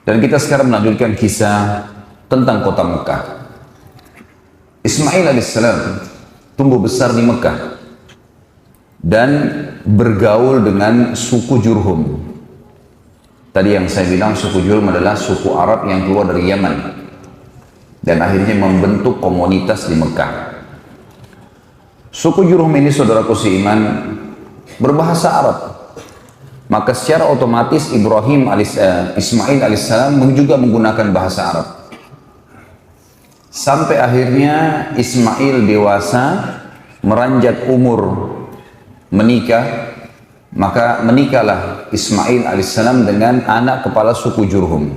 Dan kita sekarang melanjutkan kisah tentang kota Mekah. Ismail alaihissalam tumbuh besar di Mekah dan bergaul dengan suku Jurhum. Tadi yang saya bilang suku Jurhum adalah suku Arab yang keluar dari Yaman dan akhirnya membentuk komunitas di Mekah. Suku Jurhum ini, saudaraku seiman, berbahasa Arab. Maka secara otomatis Ismail alaihissalam juga menggunakan bahasa Arab. Sampai akhirnya Ismail dewasa, meranjak umur menikah, maka menikahlah Ismail alaihissalam dengan anak kepala suku Jurhum.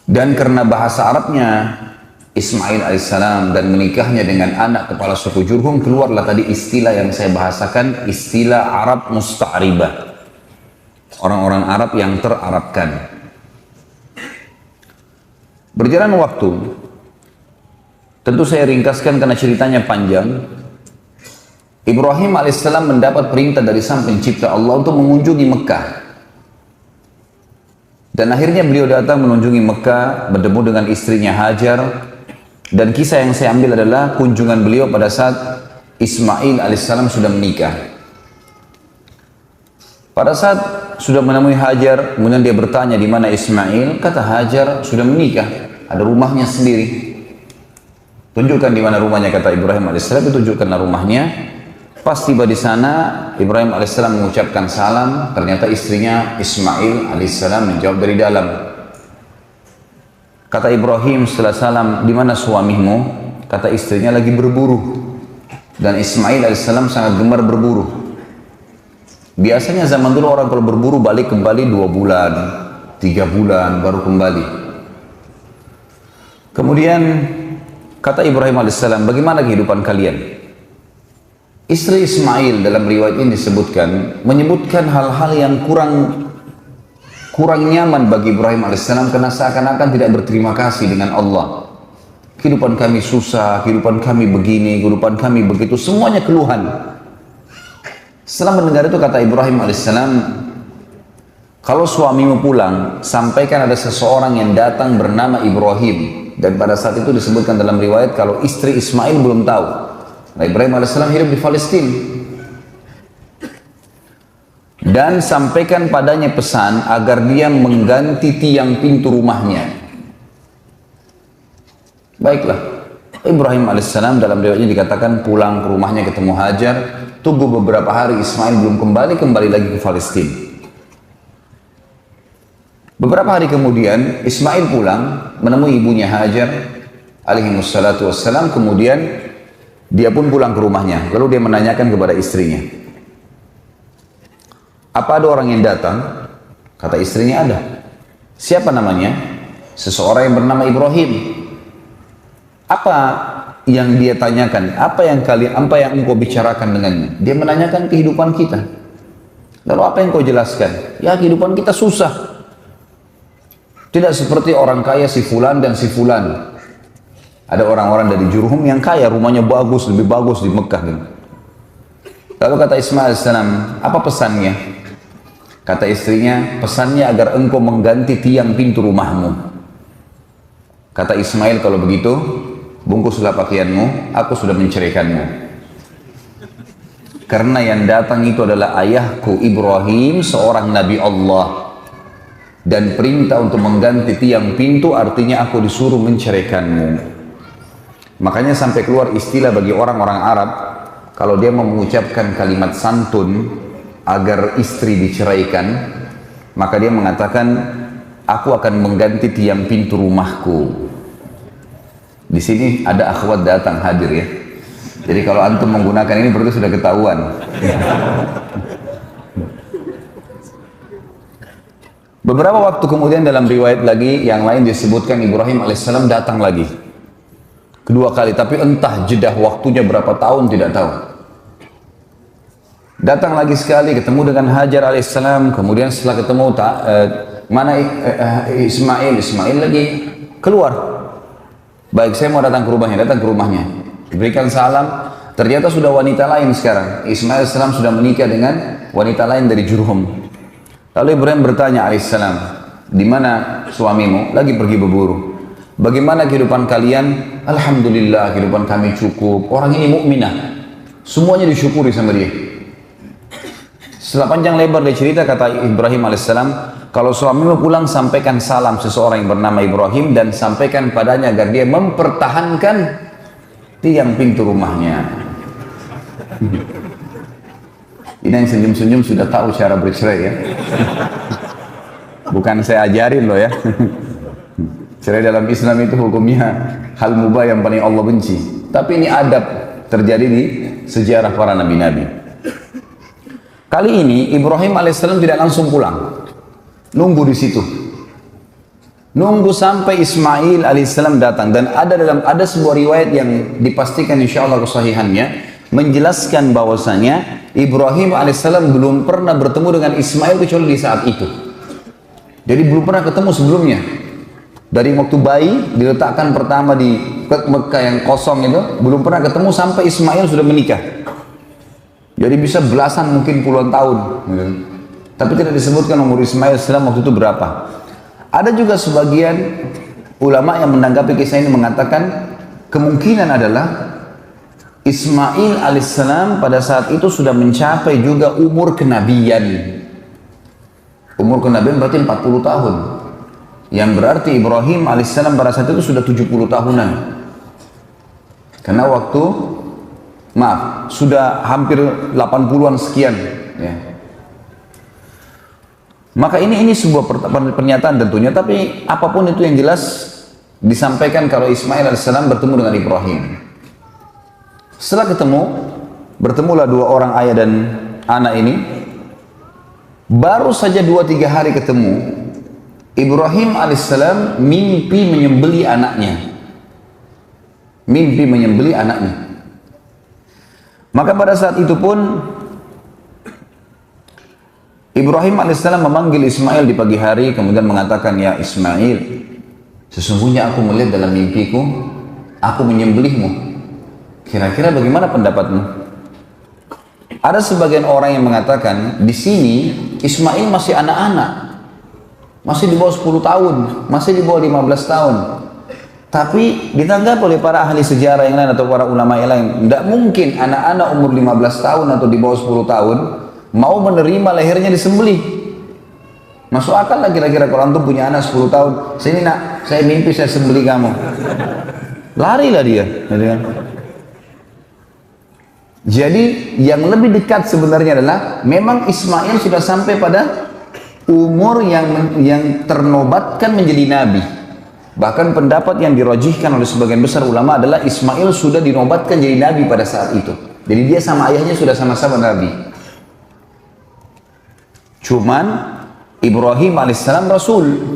Dan karena bahasa Arabnya Ismail alaihissalam dan menikahnya dengan anak kepala suku Jurhum, keluarlah tadi istilah yang saya bahasakan, istilah Arab musta'ribah. Orang-orang Arab yang terarabkan. Berjalan waktu, tentu saya ringkaskan karena ceritanya panjang. Ibrahim alaihissalam mendapat perintah dari Sang Pencipta Allah untuk mengunjungi Mekah. Dan akhirnya beliau datang mengunjungi Mekah, bertemu dengan istrinya Hajar. Dan kisah yang saya ambil adalah kunjungan beliau pada saat Ismail alaihissalam sudah menikah. Pada saat sudah menemui Hajar, kemudian dia bertanya di mana Ismail. Kata Hajar, sudah menikah, ada rumahnya sendiri. Tunjukkan di mana rumahnya, kata Ibrahim alaihissalam. Tunjukkanlah rumahnya. Pas tiba di sana, Ibrahim alaihissalam mengucapkan salam. Ternyata istrinya Ismail alaihissalam menjawab dari dalam. Kata Ibrahim setelah salam, di mana suamimu? Kata istrinya, lagi berburu. Dan Ismail alaihissalam sangat gemar berburu. Biasanya zaman dulu orang kalau berburu balik kembali 2 bulan, 3 bulan baru kembali. Kemudian kata Ibrahim alaihissalam, bagaimana kehidupan kalian? Istri Ismail dalam riwayat ini menyebutkan hal-hal yang kurang nyaman bagi Ibrahim alaihissalam karena seakan-akan tidak berterima kasih dengan Allah. Kehidupan kami susah, kehidupan kami begini, kehidupan kami begitu, semuanya keluhan. Setelah mendengar itu kata Ibrahim alaihissalam, kalau suamimu pulang, sampaikan ada seseorang yang datang bernama Ibrahim. Dan pada saat itu disebutkan dalam riwayat kalau istri Ismail belum tahu. Nah, Ibrahim alaihissalam hidup di Palestina. Dan sampaikan padanya pesan agar dia mengganti tiang pintu rumahnya. Baiklah, Ibrahim alaihissalam dalam riwayatnya dikatakan pulang ke rumahnya ketemu Hajar. Tunggu beberapa hari Ismail belum kembali lagi ke Palestina. Beberapa hari kemudian Ismail pulang menemui ibunya Hajar alaihissalatu wassalam. Kemudian dia pun pulang ke rumahnya. Lalu dia menanyakan kepada istrinya, apa ada orang yang datang? Kata istrinya, ada. Siapa namanya? Seseorang yang bernama Ibrahim. Apa yang dia tanyakan? Apa yang engkau bicarakan dengannya? Dia menanyakan kehidupan kita. Lalu apa yang kau jelaskan? Ya, kehidupan kita susah. Tidak seperti orang kaya si fulan dan si fulan. Ada orang-orang dari Jurhum yang kaya, rumahnya bagus, lebih bagus di Mekah. Lalu kata Ismail alaihissalam, apa pesannya? Kata istrinya, pesannya agar engkau mengganti tiang pintu rumahmu. Kata Ismail, kalau begitu, bungkuslah pakaianmu, aku sudah menceraikanmu. Karena yang datang itu adalah ayahku Ibrahim, seorang Nabi Allah. Dan perintah untuk mengganti tiang pintu artinya aku disuruh menceraikanmu. Makanya sampai keluar istilah bagi orang-orang Arab, kalau dia mau mengucapkan kalimat santun agar istri diceraikan, maka dia mengatakan, aku akan mengganti tiang pintu rumahku. Di sini ada akhwat datang hadir ya. Jadi kalau antum menggunakan ini berarti sudah ketahuan. Beberapa waktu kemudian dalam riwayat lagi yang lain disebutkan Ibrahim alaihissalam datang lagi. Kedua kali, tapi entah jedah waktunya berapa tahun tidak tahu. Datang lagi sekali, ketemu dengan Hajar alaihissalam. Kemudian setelah ketemu, Ismail lagi keluar. Baik, saya mau datang ke rumahnya. Diberikan salam, ternyata sudah wanita lain sekarang. Ismail alaihissalam sudah menikah dengan wanita lain dari Jurhum. Lalu Ibrahim bertanya alaihissalam, di mana suamimu? Lagi pergi berburu. Bagaimana kehidupan kalian? Alhamdulillah kehidupan kami cukup. Orang ini mukminah. Semuanya disyukuri sama dia. Setelah panjang lebar dia cerita, kata Ibrahim alaihissalam, kalau suamimu pulang sampaikan salam seseorang yang bernama Ibrahim dan sampaikan padanya agar dia mempertahankan tiang pintu rumahnya. Ini yang senyum-senyum sudah tahu cara bercerai ya. Bukan saya ajarin loh ya. Cerai dalam Islam itu hukumnya hal mubah yang paling Allah benci. Tapi ini adab terjadi di sejarah para nabi-nabi. Kali ini Ibrahim alaihissalam tidak langsung pulang. Nunggu di situ. Nunggu sampai Ismail alaihissalam datang. Dan ada sebuah riwayat yang dipastikan insya Allah kesahihannya menjelaskan bahwasanya Ibrahim alaihissalam belum pernah bertemu dengan Ismail kecuali di saat itu. Jadi belum pernah ketemu sebelumnya. Dari waktu bayi diletakkan pertama di Mekah yang kosong itu, belum pernah ketemu sampai Ismail sudah menikah. Jadi bisa belasan mungkin puluhan tahun. Gitu. Tapi tidak disebutkan umur Ismail alaihissalam waktu itu berapa. Ada juga sebagian ulama yang menanggapi kisah ini mengatakan kemungkinan adalah Ismail alaihissalam pada saat itu sudah mencapai juga umur kenabian. Umur kenabian berarti 40 tahun. Yang berarti Ibrahim alaihissalam pada saat itu sudah 70 tahunan. Karena sudah hampir 80-an sekian. Ya. Maka ini sebuah pernyataan tentunya, tapi apapun itu yang jelas disampaikan kalau Ismail alaihissalam bertemu dengan Ibrahim. Setelah bertemulah dua orang ayah dan anak ini. Baru saja 2-3 hari ketemu, Ibrahim alaihissalam mimpi menyembelih anaknya. Mimpi menyembelih anaknya. Maka pada saat itu pun Ibrahim alaihissalam memanggil Ismail di pagi hari, kemudian mengatakan, ya Ismail, sesungguhnya aku melihat dalam mimpiku, aku menyembelihmu. Kira-kira bagaimana pendapatmu? Ada sebagian orang yang mengatakan di sini Ismail masih anak-anak, masih di bawah 10 tahun, masih di bawah 15 tahun. Tapi ditanggapi oleh para ahli sejarah yang lain atau para ulama yang lain, tidak mungkin anak-anak umur 15 tahun atau di bawah 10 tahun mau menerima lehernya disembelih. Masuk akal lah kira-kira kalau antum punya anak 10 tahun, sini nak, saya mimpi saya sembelih kamu. Larilah dia. Jadi yang lebih dekat sebenarnya adalah memang Ismail sudah sampai pada umur yang ternobatkan menjadi nabi. Bahkan pendapat yang dirajihkan oleh sebagian besar ulama adalah Ismail sudah dinobatkan jadi nabi pada saat itu. Jadi dia sama ayahnya sudah sama-sama nabi. Cuman Ibrahim alaihissalam rasul.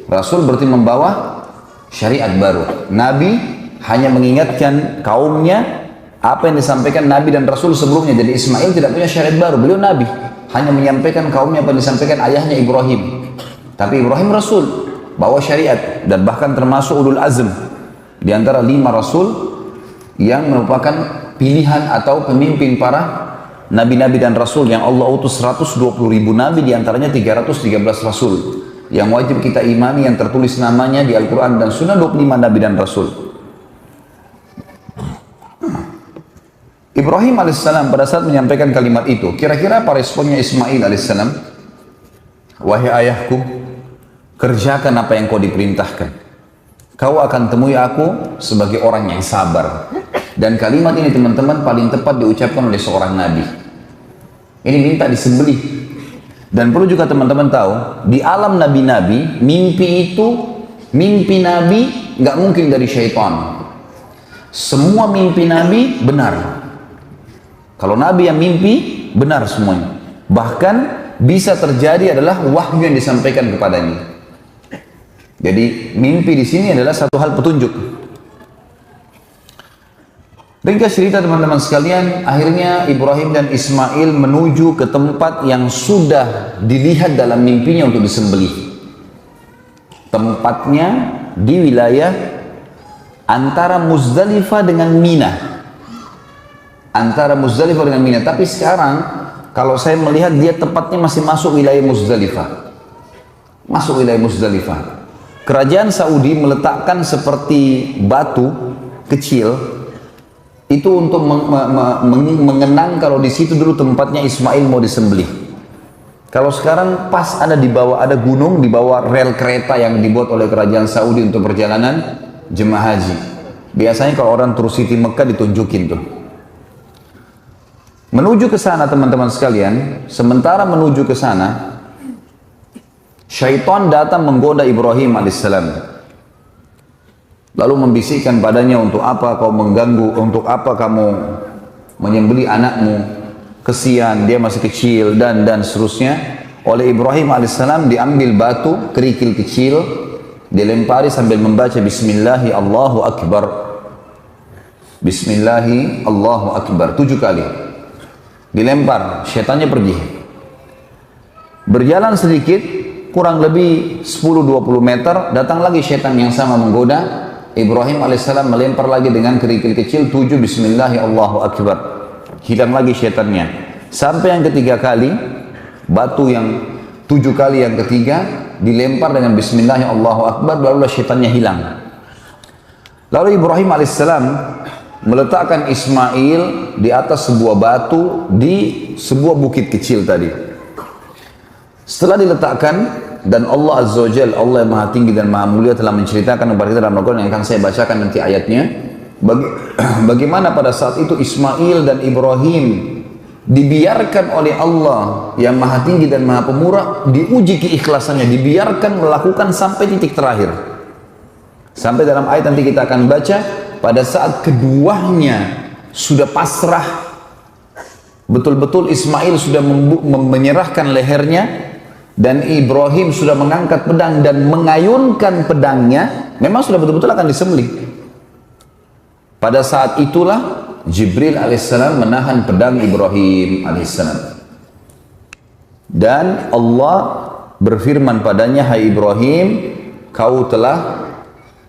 Rasul berarti membawa syariat baru. Nabi hanya mengingatkan kaumnya apa yang disampaikan Nabi dan Rasul sebelumnya. Jadi Ismail tidak punya syariat baru, beliau Nabi, hanya menyampaikan kaumnya apa yang disampaikan ayahnya Ibrahim. Tapi Ibrahim Rasul, bawa syariat, dan bahkan termasuk ulul azm di antara 5 Rasul yang merupakan pilihan atau pemimpin para Nabi-Nabi dan Rasul yang Allah utus 120.000 Nabi, di antaranya 313 Rasul yang wajib kita imani, yang tertulis namanya di Al-Quran dan Sunnah, 25 Nabi dan Rasul. Ibrahim alaihissalam pada saat menyampaikan kalimat itu, kira-kira apa responnya Ismail alaihissalam? Wahai ayahku, kerjakan apa yang kau diperintahkan. Kau akan temui aku sebagai orang yang sabar. Dan kalimat ini teman-teman paling tepat diucapkan oleh seorang nabi. Ini minta disembelih. Dan perlu juga teman-teman tahu, di alam nabi-nabi, mimpi nabi nggak mungkin dari syaitan. Semua mimpi nabi benar. Kalau nabi yang mimpi, benar semuanya. Bahkan bisa terjadi adalah wahyu yang disampaikan kepadanya. Jadi mimpi di sini adalah satu hal petunjuk. Ringkas cerita teman-teman sekalian, akhirnya Ibrahim dan Ismail menuju ke tempat yang sudah dilihat dalam mimpinya untuk disembelih. Tempatnya di wilayah antara Muzdalifah dengan Mina. Antara Muzdalifah dengan Mina. Tapi sekarang kalau saya melihat dia tepatnya masih masuk wilayah Muzdalifah. Masuk wilayah Muzdalifah. Kerajaan Saudi meletakkan seperti batu kecil itu untuk mengenang kalau di situ dulu tempatnya Ismail mau disembelih. Kalau sekarang pas ada di bawah, ada gunung di bawah rel kereta yang dibuat oleh kerajaan Saudi untuk perjalanan jemaah haji. Biasanya kalau orang turun Siti Mekah ditunjukin tuh. Menuju ke sana teman-teman sekalian, sementara menuju ke sana, syaitan datang menggoda Ibrahim alaihissalam. Lalu membisikkan padanya, untuk apa kau mengganggu, untuk apa kamu menyembelih anakmu, kesian, dia masih kecil, dan seterusnya. Oleh Ibrahim alaihissalam diambil batu, kerikil kecil, dilempari sambil membaca Bismillahi Allahu Akbar. Bismillahi Allahu Akbar 7 kali. Dilempar, syaitannya pergi. Berjalan sedikit, kurang lebih 10-20 meter, datang lagi syaitan yang sama menggoda. Ibrahim alaihissalam melempar lagi dengan kerikil kecil 7 Bismillahi Allahu Akbar. Hilang lagi syaitannya. Sampai yang ketiga kali, batu yang 7 kali yang ketiga dilempar dengan Bismillahi Allahu Akbar, barulah syaitannya hilang. Lalu Ibrahim alaihissalam meletakkan Ismail di atas sebuah batu di sebuah bukit kecil tadi. Setelah diletakkan, dan Allah Azza wa Jalla, Allah yang maha tinggi dan maha mulia, telah menceritakan kepada kita dalam Al-Quran yang akan saya bacakan nanti ayatnya, bagaimana pada saat itu Ismail dan Ibrahim dibiarkan oleh Allah yang maha tinggi dan maha pemurah, diuji keikhlasannya, dibiarkan melakukan sampai titik terakhir. Sampai dalam ayat nanti kita akan baca, pada saat keduanya sudah pasrah, betul-betul Ismail sudah menyerahkan lehernya, dan Ibrahim sudah mengangkat pedang dan mengayunkan pedangnya, memang sudah betul-betul akan disembelih. Pada saat itulah Jibril alaihissalam menahan pedang Ibrahim alaihissalam. Dan Allah berfirman padanya, hai Ibrahim, kau telah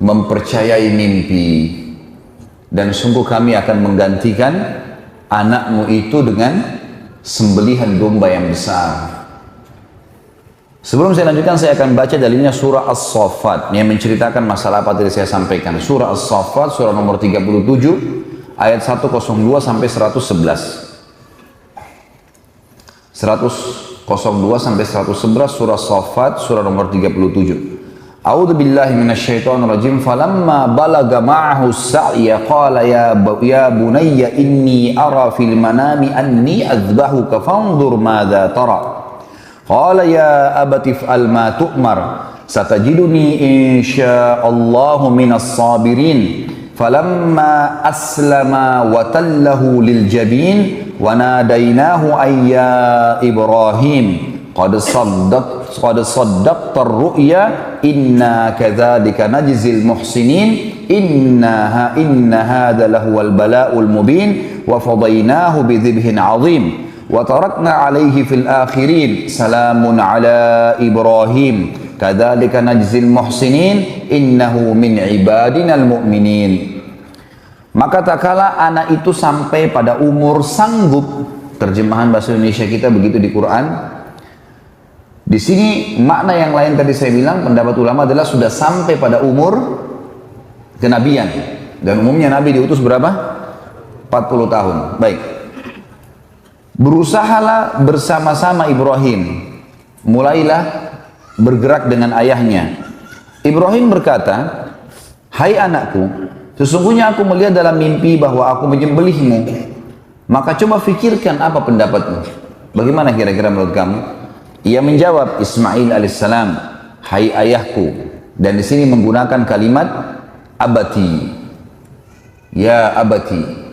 mempercayai mimpi, dan sungguh kami akan menggantikan anakmu itu dengan sembelihan domba yang besar. Sebelum saya lanjutkan, saya akan baca dalilnya surah As-Saffat yang menceritakan masalah apa tadi saya sampaikan. Surah As-Saffat, surah nomor 37, ayat 102 sampai 111. 102 sampai 111, surah As-Saffat, surah nomor 37. A'udzu billahi minasyaitonir rajim. Falamma balaga ma'ahu as-sa'ya qala ya bunayya inni ara fil manami anni azbahuka fanzur madza tara. Qala ya abati if'al ma tu'mar satajiduni insyaallahu minas sabirin. Falamma aslama wa tallahu lil jabin wa nadainahu ayya Ibrahim qad saddaqta ar-ru'ya inna kadzalika najzil muhsinin inna hadha lahuwal bala'ul mubin wa fadaynahu bidhibhin 'azim. Wa tarakna alaihi fil akhirin salamun ala Ibrahim kadzalika najzil muhsinin innahu min ibadinal mu'minin. Maka tak kala anak itu sampai pada umur sanggup, terjemahan bahasa Indonesia kita begitu di Quran. Di sini makna yang lain tadi saya bilang, pendapat ulama adalah sudah sampai pada umur kenabian, dan umumnya Nabi diutus berapa? 40 tahun. Baik. Berusahalah bersama-sama Ibrahim, mulailah bergerak dengan ayahnya. Ibrahim berkata, hai anakku, sesungguhnya aku melihat dalam mimpi bahwa aku menyembelihmu. Maka coba fikirkan apa pendapatmu. Bagaimana kira-kira menurut kamu? Ia menjawab, Ismail alaihissalam, hai ayahku. Dan di sini menggunakan kalimat abati. Ya abati.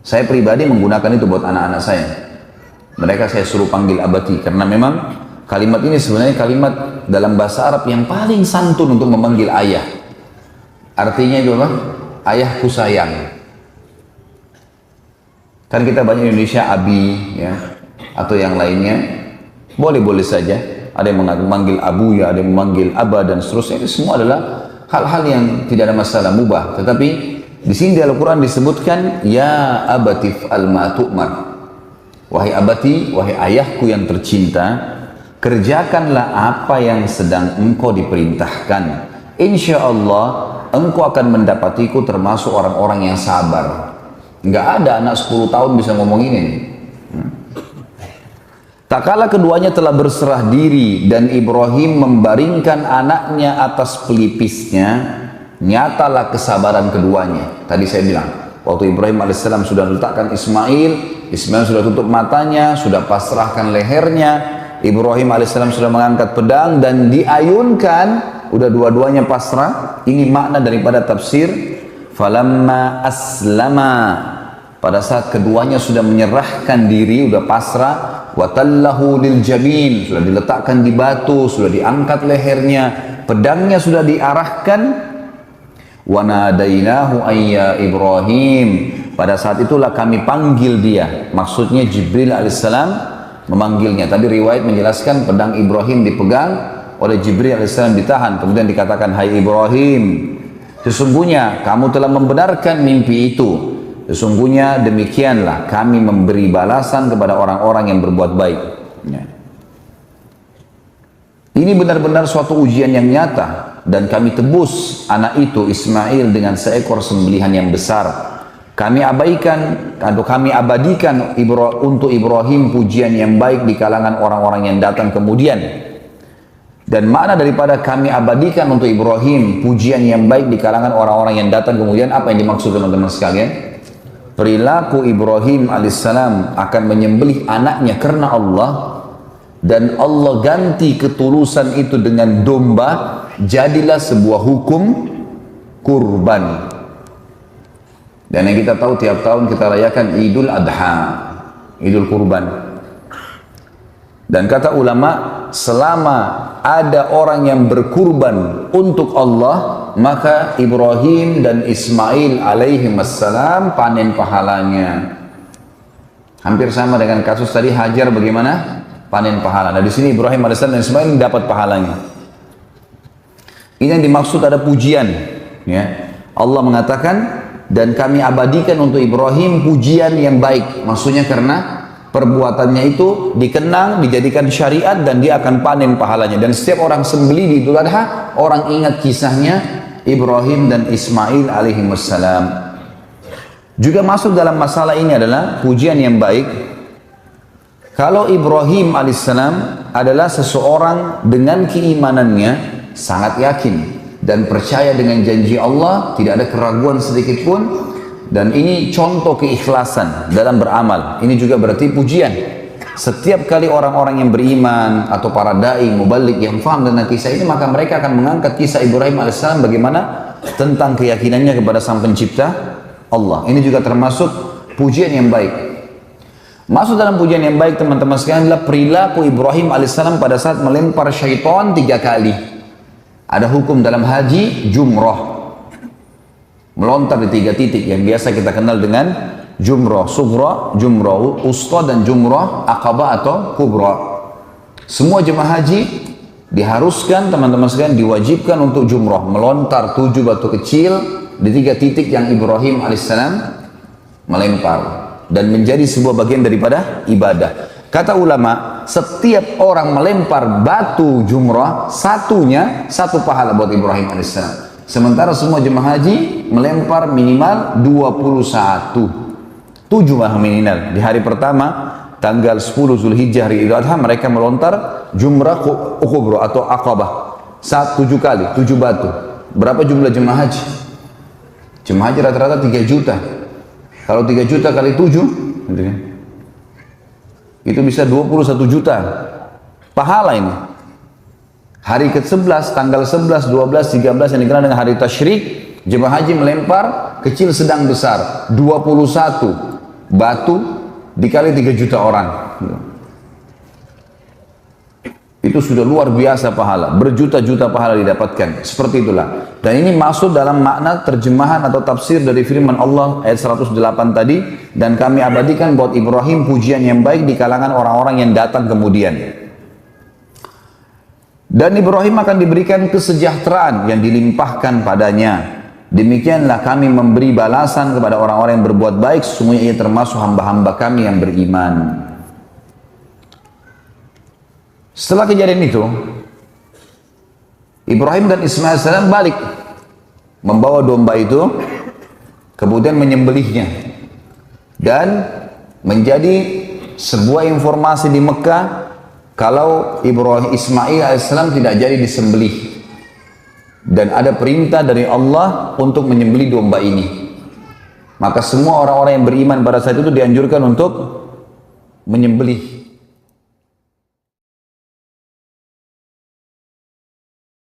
Saya pribadi menggunakan itu buat anak-anak saya. Mereka saya suruh panggil abati, karena memang kalimat ini sebenarnya kalimat dalam bahasa Arab yang paling santun untuk memanggil ayah. Artinya itu apa? Ayahku sayang. Kan kita banyak Indonesia abi, ya, atau yang lainnya. Boleh-boleh saja. Ada yang memanggil abu, ya, ada yang memanggil aba, dan seterusnya. Itu semua adalah hal-hal yang tidak ada masalah, mubah. Tetapi di sini di Al-Quran disebutkan, ya abatif al-ma tu'mar. wahai abati, wahai ayahku yang tercinta, kerjakanlah apa yang sedang engkau diperintahkan. Insya Allah engkau akan mendapatiku termasuk orang-orang yang sabar. Nggak ada anak 10 tahun bisa ngomong ini. Tak kala keduanya telah berserah diri dan Ibrahim membaringkan anaknya atas pelipisnya, nyatalah kesabaran keduanya. Tadi saya bilang, waktu Ibrahim alaihissalam sudah letakkan Ismail, Ismail sudah tutup matanya, sudah pasrahkan lehernya, Ibrahim alaihissalam sudah mengangkat pedang dan diayunkan, udah dua-duanya pasrah. Ini makna daripada tafsir falamma aslama, pada saat keduanya sudah menyerahkan diri, udah pasrah, watallahu lil jabin, sudah diletakkan di batu, sudah diangkat lehernya, pedangnya sudah diarahkan, wa nadainahu ayya Ibrahim, pada saat itulah kami panggil dia, maksudnya Jibril alaihissalam memanggilnya. Tadi riwayat menjelaskan pedang Ibrahim dipegang oleh Jibril alaihissalam, ditahan, kemudian dikatakan, hai Ibrahim, sesungguhnya kamu telah membenarkan mimpi itu, sesungguhnya demikianlah kami memberi balasan kepada orang-orang yang berbuat baik. Ya. Ini benar-benar suatu ujian yang nyata, dan kami tebus anak itu Ismail dengan seekor sembelihan yang besar. Kami abaikan atau kami abadikan untuk Ibrahim pujian yang baik di kalangan orang-orang yang datang kemudian. Dan makna daripada kami abadikan untuk Ibrahim pujian yang baik di kalangan orang-orang yang datang kemudian, apa yang dimaksud teman-teman sekalian? Perilaku Ibrahim alaihissalam akan menyembelih anaknya karena Allah, dan Allah ganti ketulusan itu dengan domba, jadilah sebuah hukum kurban. Dan yang kita tahu tiap tahun kita rayakan Idul Adha, Idul Kurban. Dan kata ulama, selama ada orang yang berkurban untuk Allah, maka Ibrahim dan Ismail alaihi wassalam panen pahalanya. Hampir sama dengan kasus tadi Hajar, bagaimana panen pahala. Nah di sini Ibrahim alaihissalam dan Ismail dapat pahalanya. Ini yang dimaksud ada pujian. Ya. Allah mengatakan, dan kami abadikan untuk Ibrahim pujian yang baik. Maksudnya karena perbuatannya itu dikenang, dijadikan syariat, dan dia akan panen pahalanya. Dan setiap orang sembelih di Idul Adha, orang ingat kisahnya Ibrahim dan Ismail alaihi wassalam. Juga masuk dalam masalah ini adalah pujian yang baik. Kalau Ibrahim alaihissalam adalah seseorang dengan keimanannya sangat yakin dan percaya dengan janji Allah, tidak ada keraguan sedikit pun, dan ini contoh keikhlasan dalam beramal. Ini juga berarti pujian. Setiap kali orang-orang yang beriman atau para dai mubalik yang faham tentang kisah ini, maka mereka akan mengangkat kisah Ibrahim alaihissalam bagaimana tentang keyakinannya kepada Sang Pencipta Allah. Ini juga termasuk pujian yang baik. Masuk dalam pujian yang baik teman-teman sekalian adalah perilaku Ibrahim alaihissalam pada saat melempar syaitan 3 kali. Ada hukum dalam haji jumrah, melontar di 3 titik yang biasa kita kenal dengan jumrah sughra, jumrah usta, dan jumrah aqabah atau kubra. Semua jemaah haji diharuskan teman-teman sekalian, diwajibkan untuk jumrah, melontar 7 batu kecil di 3 titik yang Ibrahim alaihissalam melempar, dan menjadi sebuah bagian daripada ibadah. Kata ulama, setiap orang melempar batu jumrah, satunya 1 pahala buat Ibrahim alaihissalam. Sementara semua jemaah haji melempar minimal 21. 7 minimal. Di hari pertama, tanggal 10 Zulhijjah hari Idul Adha, mereka melontar jumrah kubra atau aqabah. 7 kali, 7 batu. Berapa jumlah jemaah haji? Jemaah haji rata-rata 3 juta. Kalau 3 juta kali 7, gitu kan? Itu bisa 21 juta pahala ini. Hari ke-11, tanggal 11, 12, 13 yang dikenal dengan hari tasyrik, jemaah haji melempar kecil sedang besar 21 batu dikali 3 juta orang. Itu sudah luar biasa pahala, berjuta-juta pahala didapatkan. Seperti itulah. Dan ini masuk dalam makna terjemahan atau tafsir dari firman Allah ayat 108 tadi, dan kami abadikan buat Ibrahim pujian yang baik di kalangan orang-orang yang datang kemudian. Dan Ibrahim akan diberikan kesejahteraan yang dilimpahkan padanya. Demikianlah kami memberi balasan kepada orang-orang yang berbuat baik, sesungguhnya ia termasuk hamba-hamba kami yang beriman. Setelah kejadian itu, Ibrahim dan Ismail AS balik, membawa domba itu, kemudian menyembelihnya. Dan menjadi sebuah informasi di Mekah, kalau Ismail AS tidak jadi disembelih. Dan ada perintah dari Allah untuk menyembelih domba ini. Maka semua orang-orang yang beriman pada saat itu dianjurkan untuk menyembelih